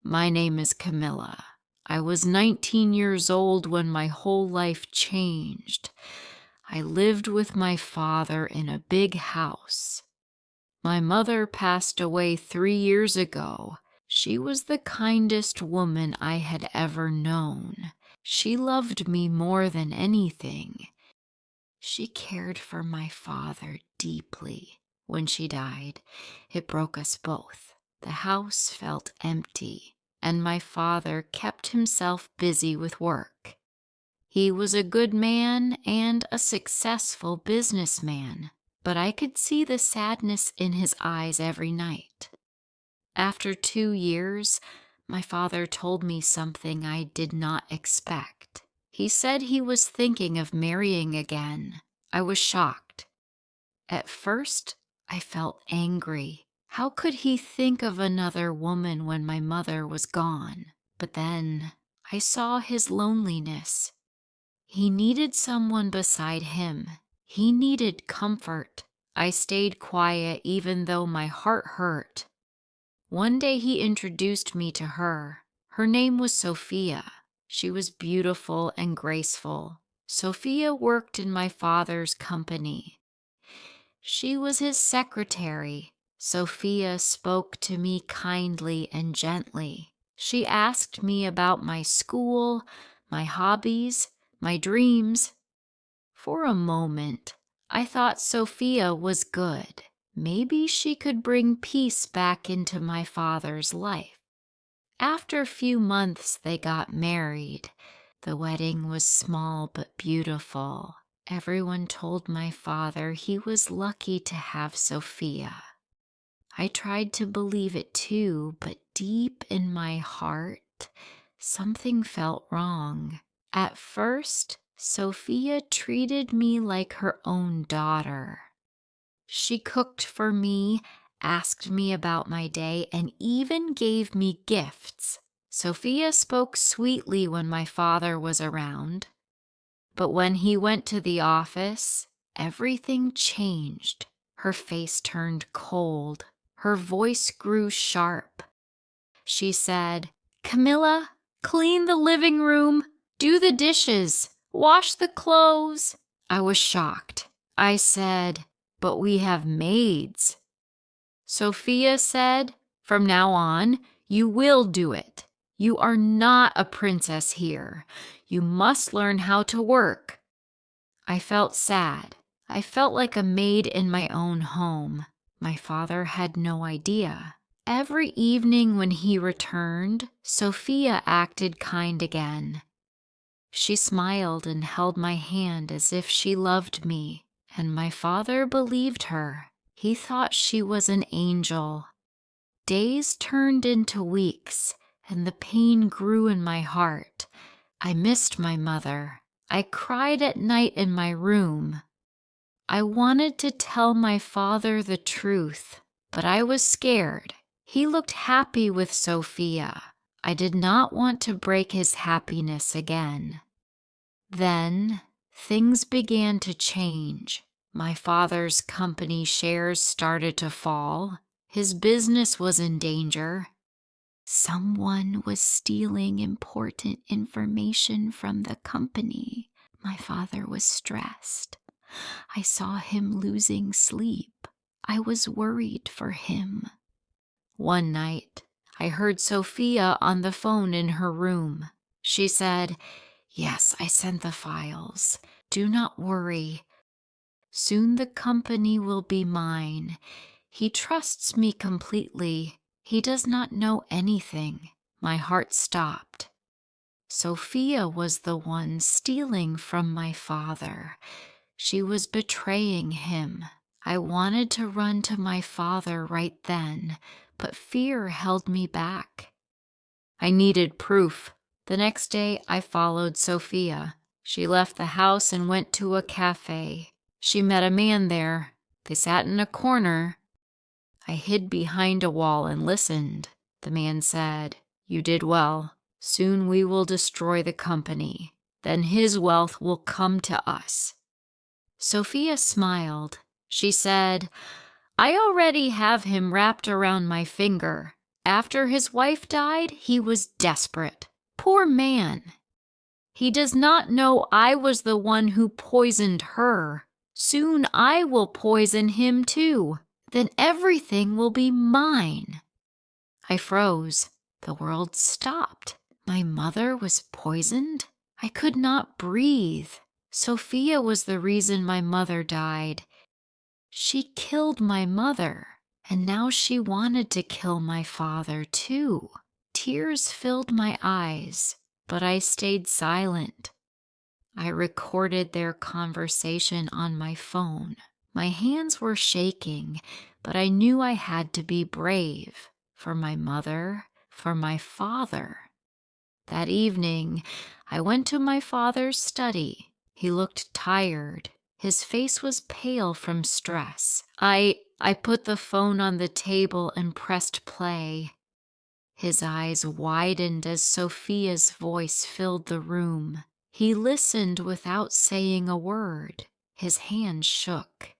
My name is Camila. I was 19 years old when my whole life changed. I lived with my father in a big house. My mother passed away 3 years ago. She was the kindest woman I had ever known. She loved me more than anything. She cared for my father deeply. When she died, it broke us both. The house felt empty, and my father kept himself busy with work. He was a good man and a successful businessman, but I could see the sadness in his eyes every night. After 2 years, my father told me something I did not expect. He said he was thinking of marrying again. I was shocked. At first, I felt angry. How could he think of another woman when my mother was gone? But then I saw his loneliness. He needed someone beside him. He needed comfort. I stayed quiet even though my heart hurt. One day he introduced me to her. Her name was Sophia. She was beautiful and graceful. Sophia worked in my father's company. She was his secretary. Sophia spoke to me kindly and gently. She asked me about my school, my hobbies, my dreams. For a moment, I thought Sophia was good. Maybe she could bring peace back into my father's life. After a few months, they got married. The wedding was small but beautiful. Everyone told my father he was lucky to have Sophia. I tried to believe it too, but deep in my heart, something felt wrong. At first, Sophia treated me like her own daughter. She cooked for me, asked me about my day, and even gave me gifts. Sophia spoke sweetly when my father was around. But when he went to the office, everything changed. Her face turned cold. Her voice grew sharp. She said, "Camila, clean the living room, do the dishes, wash the clothes." I was shocked. I said, "But we have maids." Sophia said, "From now on, you will do it. You are not a princess here. You must learn how to work." I felt sad. I felt like a maid in my own home. My father had no idea. Every evening when he returned, Sophia acted kind again. She smiled and held my hand as if she loved me, and my father believed her. He thought she was an angel. Days turned into weeks, and the pain grew in my heart. I missed my mother. I cried at night in my room. I wanted to tell my father the truth, but I was scared. He looked happy with Sophia. I did not want to break his happiness again. Then things began to change. My father's company shares started to fall. His business was in danger. Someone was stealing important information from the company. My father was stressed. I saw him losing sleep. I was worried for him. One night, I heard Sophia on the phone in her room. She said, "Yes, I sent the files. Do not worry. Soon the company will be mine. He trusts me completely. He does not know anything." My heart stopped. Sophia was the one stealing from my father. She was betraying him. I wanted to run to my father right then, but fear held me back. I needed proof. The next day, I followed Sophia. She left the house and went to a cafe. She met a man there. They sat in a corner. I hid behind a wall and listened. The man said, "You did well. Soon we will destroy the company. Then his wealth will come to us." Sophia smiled. She said, "I already have him wrapped around my finger. After his wife died, he was desperate. Poor man. He does not know I was the one who poisoned her. Soon I will poison him too. Then everything will be mine." I froze. The world stopped. My mother was poisoned? I could not breathe. Sophia was the reason my mother died. She killed my mother, and now she wanted to kill my father too. Tears filled my eyes, but I stayed silent. I recorded their conversation on my phone. My hands were shaking, but I knew I had to be brave for my mother, for my father. That evening, I went to my father's study. He looked tired. His face was pale from stress. I put the phone on the table and pressed play. His eyes widened as Sophia's voice filled the room. He listened without saying a word. His hand shook.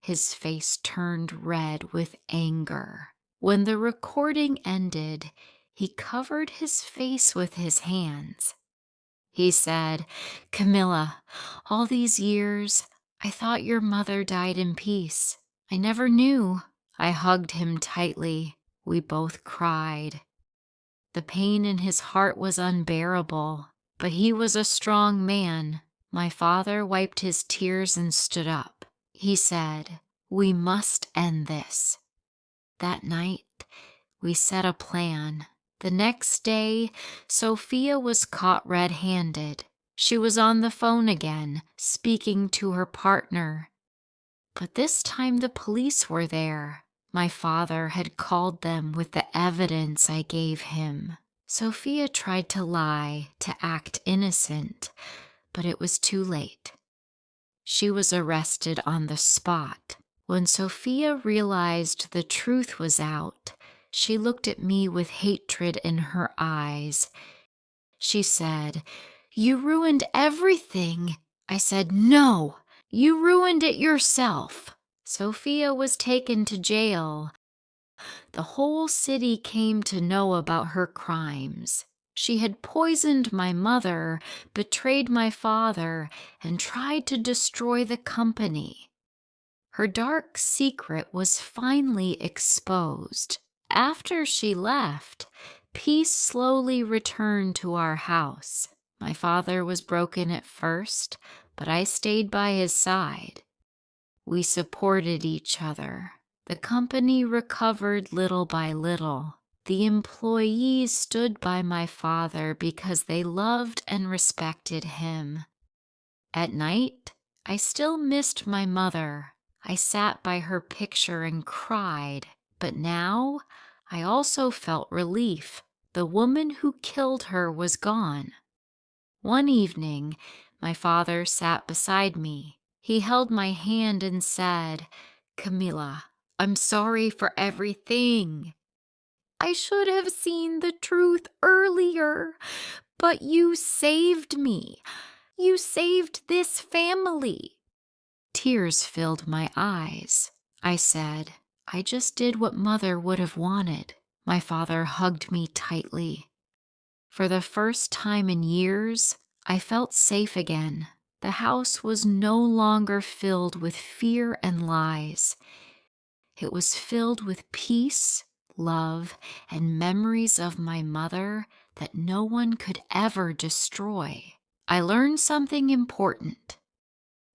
His face turned red with anger. When the recording ended, he covered his face with his hands. He said, "Camila, all these years, I thought your mother died in peace. I never knew." I hugged him tightly. We both cried. The pain in his heart was unbearable, but he was a strong man. My father wiped his tears and stood up. He said, "We must end this." That night, we set a plan. The next day, Sophia was caught red-handed. She was on the phone again, speaking to her partner. But this time the police were there. My father had called them with the evidence I gave him. Sophia tried to lie, to act innocent, but it was too late. She was arrested on the spot. When Sophia realized the truth was out, she looked at me with hatred in her eyes. She said, "You ruined everything." I said, "No, you ruined it yourself." Sophia was taken to jail. The whole city came to know about her crimes. She had poisoned my mother, betrayed my father, and tried to destroy the company. Her dark secret was finally exposed. After she left, peace slowly returned to our house. My father was broken at first, but I stayed by his side. We supported each other. The company recovered little by little. The employees stood by my father because they loved and respected him. At night, I still missed my mother. I sat by her picture and cried. But now, I also felt relief. The woman who killed her was gone. One evening, my father sat beside me. He held my hand and said, "Camila, I'm sorry for everything. I should have seen the truth earlier, but you saved me. You saved this family." Tears filled my eyes. I said, "I just did what Mother would have wanted." My father hugged me tightly. For the first time in years, I felt safe again. The house was no longer filled with fear and lies. It was filled with peace, love, and memories of my mother that no one could ever destroy. I learned something important.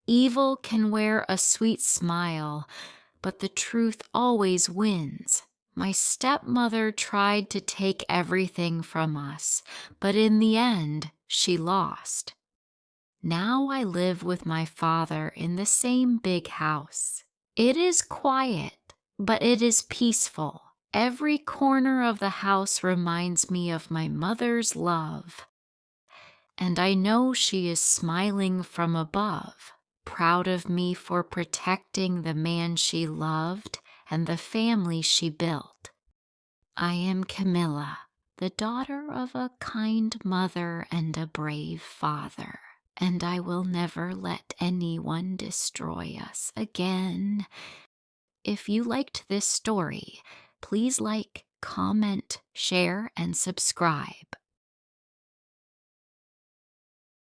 Evil can wear a sweet smile, but the truth always wins. My stepmother tried to take everything from us, but in the end, she lost. Now I live with my father in the same big house. It is quiet, but it is peaceful. Every corner of the house reminds me of my mother's love. And I know she is smiling from above, proud of me for protecting the man she loved and the family she built. I am Camila, the daughter of a kind mother and a brave father, and I will never let anyone destroy us again. If you liked this story, please like, comment, share, and subscribe.